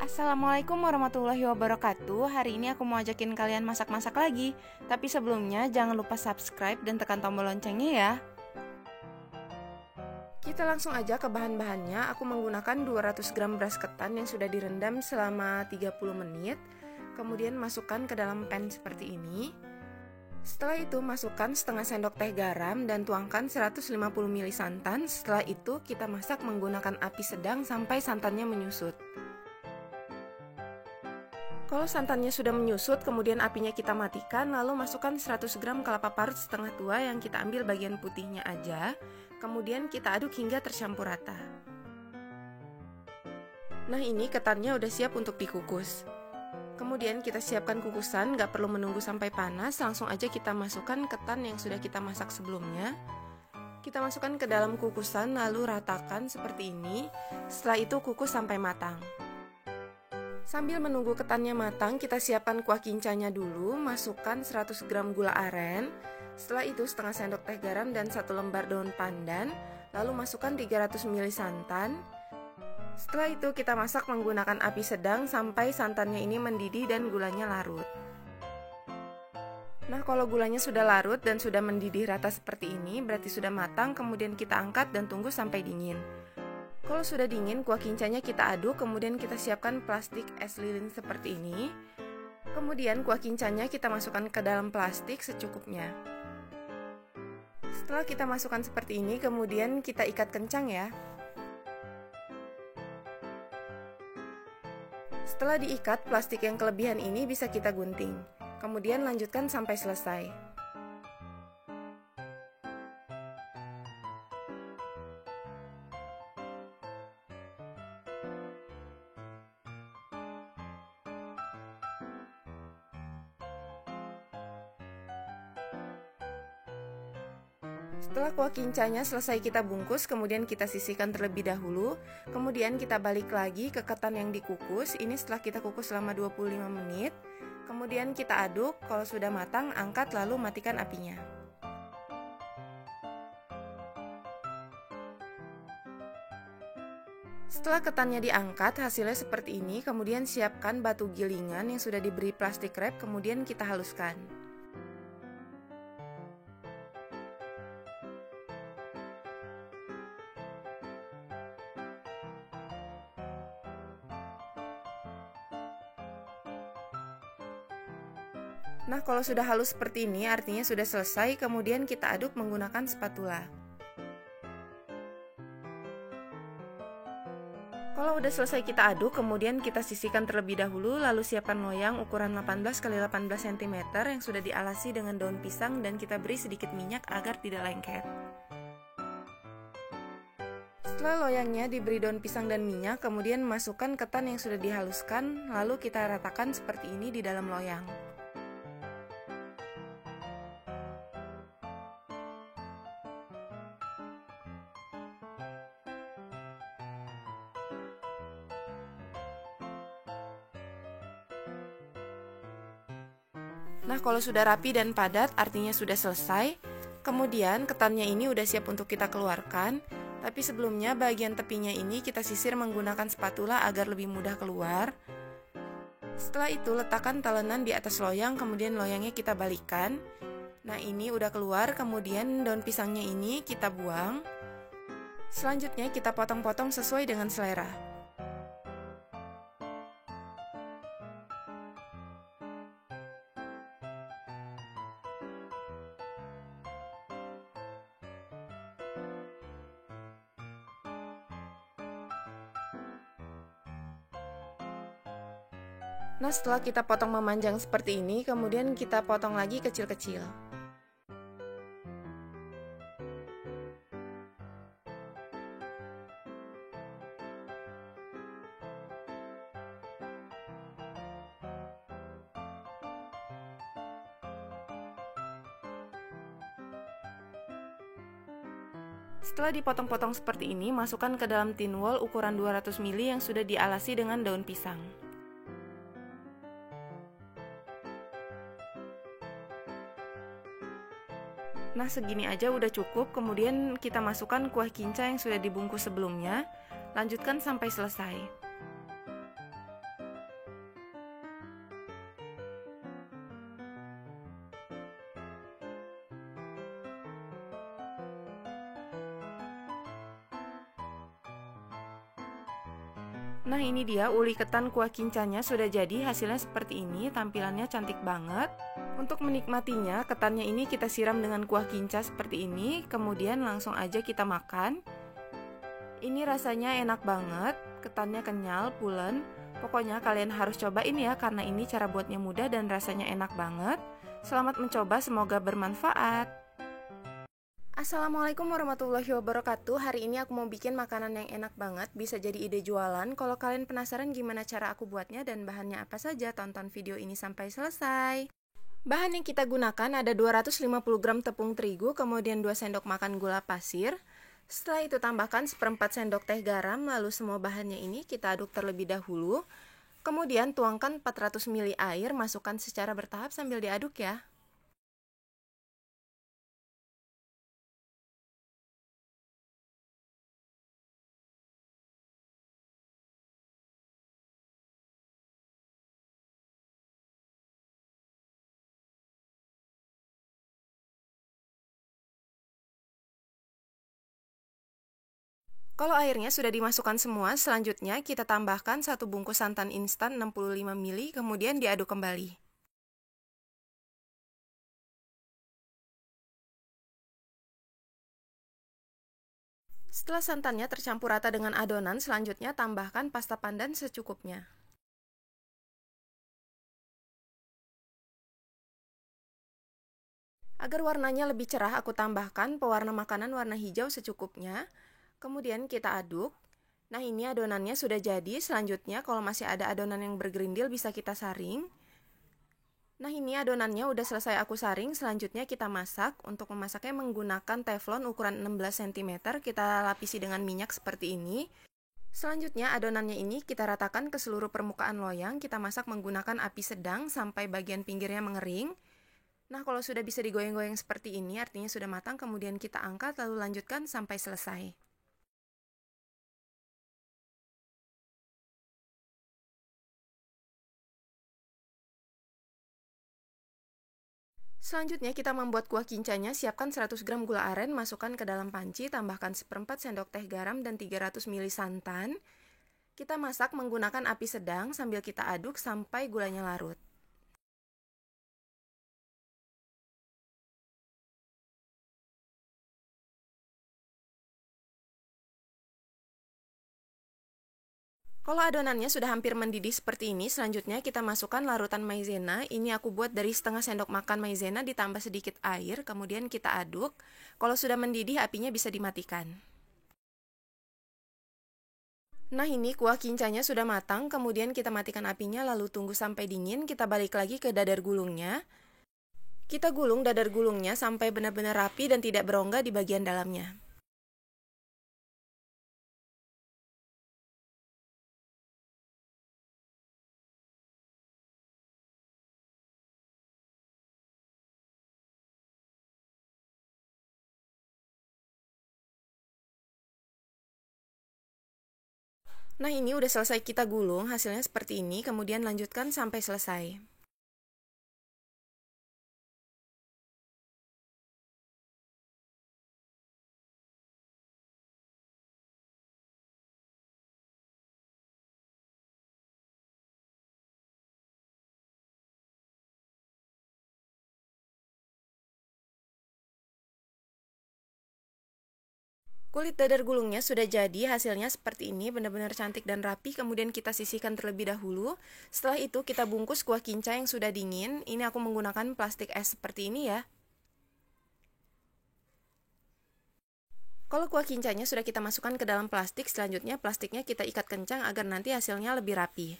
Assalamualaikum warahmatullahi wabarakatuh. Hari ini aku mau ajakin kalian masak-masak lagi. Tapi sebelumnya jangan lupa subscribe dan tekan tombol loncengnya ya. Kita langsung aja ke bahan-bahannya. Aku menggunakan 200 gram beras ketan yang sudah direndam selama 30 menit. Kemudian masukkan ke dalam pan seperti ini. Setelah itu masukkan setengah sendok teh garam dan tuangkan 150 ml santan. Setelah itu kita masak menggunakan api sedang sampai santannya menyusut. Kalau santannya sudah menyusut, kemudian apinya kita matikan, lalu masukkan 100 gram kelapa parut setengah tua yang kita ambil bagian putihnya aja. Kemudian kita aduk hingga tercampur rata. Nah, ini ketannya udah siap untuk dikukus. Kemudian kita siapkan kukusan, gak perlu menunggu sampai panas, langsung aja kita masukkan ketan yang sudah kita masak sebelumnya. Kita masukkan ke dalam kukusan, lalu ratakan seperti ini. Setelah itu kukus sampai matang. Sambil menunggu ketannya matang, kita siapkan kuah kincanya dulu. Masukkan 100 gram gula aren. Setelah itu setengah sendok teh garam dan 1 lembar daun pandan. Lalu masukkan 300 ml santan. Setelah itu kita masak menggunakan api sedang sampai santannya ini mendidih dan gulanya larut. Nah, kalau gulanya sudah larut dan sudah mendidih rata seperti ini, berarti sudah matang. Kemudian kita angkat dan tunggu sampai dingin. Kalau sudah dingin, kuah kincanya kita aduk, kemudian kita siapkan plastik es lilin seperti ini. Kemudian kuah kincanya kita masukkan ke dalam plastik secukupnya. Setelah kita masukkan seperti ini, kemudian kita ikat kencang ya. Setelah diikat, plastik yang kelebihan ini bisa kita gunting. Kemudian lanjutkan sampai selesai. Setelah kuah kincanya selesai kita bungkus, kemudian kita sisihkan terlebih dahulu. Kemudian kita balik lagi ke ketan yang dikukus. Ini setelah kita kukus selama 25 menit. Kemudian kita aduk, kalau sudah matang, angkat lalu matikan apinya. Setelah ketannya diangkat, hasilnya seperti ini. Kemudian siapkan batu gilingan yang sudah diberi plastik wrap, kemudian kita haluskan. Nah, kalau sudah halus seperti ini, artinya sudah selesai. Kemudian kita aduk menggunakan spatula. Kalau udah selesai kita aduk, kemudian kita sisihkan terlebih dahulu, lalu siapkan loyang ukuran 18 x 18 cm yang sudah dialasi dengan daun pisang dan kita beri sedikit minyak agar tidak lengket. Setelah loyangnya diberi daun pisang dan minyak, kemudian masukkan ketan yang sudah dihaluskan, lalu kita ratakan seperti ini di dalam loyang. Nah, kalau sudah rapi dan padat, artinya sudah selesai. Kemudian, ketannya ini udah siap untuk kita keluarkan. Tapi sebelumnya, bagian tepinya ini kita sisir menggunakan spatula agar lebih mudah keluar. Setelah itu, letakkan talenan di atas loyang, kemudian loyangnya kita balikkan. Nah, ini udah keluar, kemudian daun pisangnya ini kita buang. Selanjutnya, kita potong-potong sesuai dengan selera. Nah, setelah kita potong memanjang seperti ini, kemudian kita potong lagi kecil-kecil. Setelah dipotong-potong seperti ini, masukkan ke dalam tin wol ukuran 200 ml yang sudah dialasi dengan daun pisang. Nah, segini aja udah cukup. Kemudian kita masukkan kuah kinca yang sudah dibungkus sebelumnya. Lanjutkan sampai selesai. Nah ini dia uli ketan kuah kincanya sudah jadi, hasilnya seperti ini, tampilannya cantik banget. Untuk menikmatinya, ketannya ini kita siram dengan kuah kinca seperti ini, kemudian langsung aja kita makan. Ini rasanya enak banget, ketannya kenyal, pulen. Pokoknya kalian harus cobain ya, karena ini cara buatnya mudah dan rasanya enak banget. Selamat mencoba, semoga bermanfaat. Assalamualaikum warahmatullahi wabarakatuh. Hari ini aku mau bikin makanan yang enak banget, bisa jadi ide jualan. Kalau kalian penasaran gimana cara aku buatnya dan bahannya apa saja, tonton video ini sampai selesai. Bahan yang kita gunakan ada 250 gram tepung terigu, kemudian 2 sendok makan gula pasir. Setelah itu tambahkan seperempat sendok teh garam, lalu semua bahannya ini kita aduk terlebih dahulu. Kemudian tuangkan 400 ml air, masukkan secara bertahap sambil diaduk ya. Kalau airnya sudah dimasukkan semua, selanjutnya kita tambahkan 1 bungkus santan instan 65 ml, kemudian diaduk kembali. Setelah santannya tercampur rata dengan adonan, selanjutnya tambahkan pasta pandan secukupnya. Agar warnanya lebih cerah, aku tambahkan pewarna makanan warna hijau secukupnya. Kemudian kita aduk. Nah ini adonannya sudah jadi, selanjutnya kalau masih ada adonan yang bergerindil bisa kita saring. Nah ini adonannya udah selesai aku saring, selanjutnya kita masak. Untuk memasaknya menggunakan teflon ukuran 16 cm, kita lapisi dengan minyak seperti ini. Selanjutnya adonannya ini kita ratakan ke seluruh permukaan loyang, kita masak menggunakan api sedang sampai bagian pinggirnya mengering. Nah kalau sudah bisa digoyang-goyang seperti ini artinya sudah matang, kemudian kita angkat lalu lanjutkan sampai selesai. Selanjutnya kita membuat kuah kincanya, siapkan 100 gram gula aren, masukkan ke dalam panci, tambahkan seperempat sendok teh garam dan 300 ml santan. Kita masak menggunakan api sedang sambil kita aduk sampai gulanya larut. Kalau adonannya sudah hampir mendidih seperti ini, selanjutnya kita masukkan larutan maizena. Ini aku buat dari setengah sendok makan maizena ditambah sedikit air, kemudian kita aduk. Kalau sudah mendidih, apinya bisa dimatikan. Nah ini kuah kincanya sudah matang, kemudian kita matikan apinya lalu tunggu sampai dingin, kita balik lagi ke dadar gulungnya. Kita gulung dadar gulungnya sampai benar-benar rapi dan tidak berongga di bagian dalamnya. Nah ini udah selesai kita gulung, hasilnya seperti ini, kemudian lanjutkan sampai selesai. Kulit dadar gulungnya sudah jadi, hasilnya seperti ini, benar-benar cantik dan rapi. Kemudian kita sisihkan terlebih dahulu. Setelah itu kita bungkus kuah kinca yang sudah dingin. Ini aku menggunakan plastik es seperti ini ya. Kalau kuah kincanya sudah kita masukkan ke dalam plastik, selanjutnya plastiknya kita ikat kencang agar nanti hasilnya lebih rapi.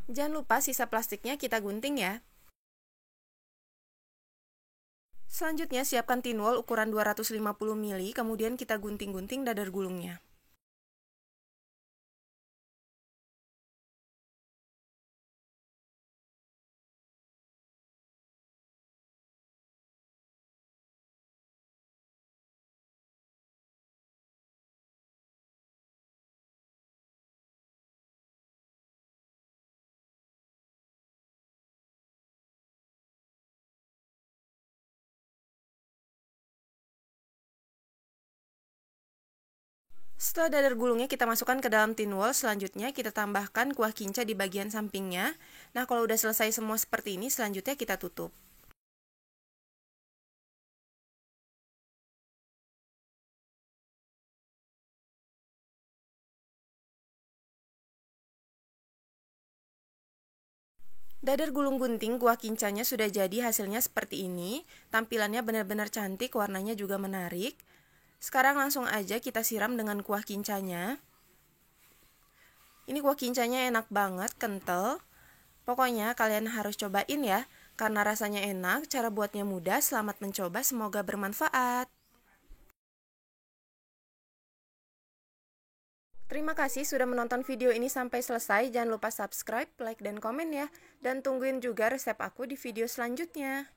Jangan lupa sisa plastiknya kita gunting ya. Selanjutnya siapkan tinwol ukuran 250 ml, kemudian kita gunting-gunting dadar gulungnya. Setelah dadar gulungnya kita masukkan ke dalam tin wol, selanjutnya kita tambahkan kuah kinca di bagian sampingnya. Nah, kalau udah selesai semua seperti ini, selanjutnya kita tutup. Dadar gulung gunting kuah kincanya sudah jadi, hasilnya seperti ini. Tampilannya benar-benar cantik, warnanya juga menarik. Sekarang langsung aja kita siram dengan kuah kincanya. Ini kuah kincanya enak banget, kental. Pokoknya kalian harus cobain ya, karena rasanya enak, cara buatnya mudah. Selamat mencoba, semoga bermanfaat. Terima kasih sudah menonton video ini sampai selesai. Jangan lupa subscribe, like, dan komen ya. Dan tungguin juga resep aku di video selanjutnya.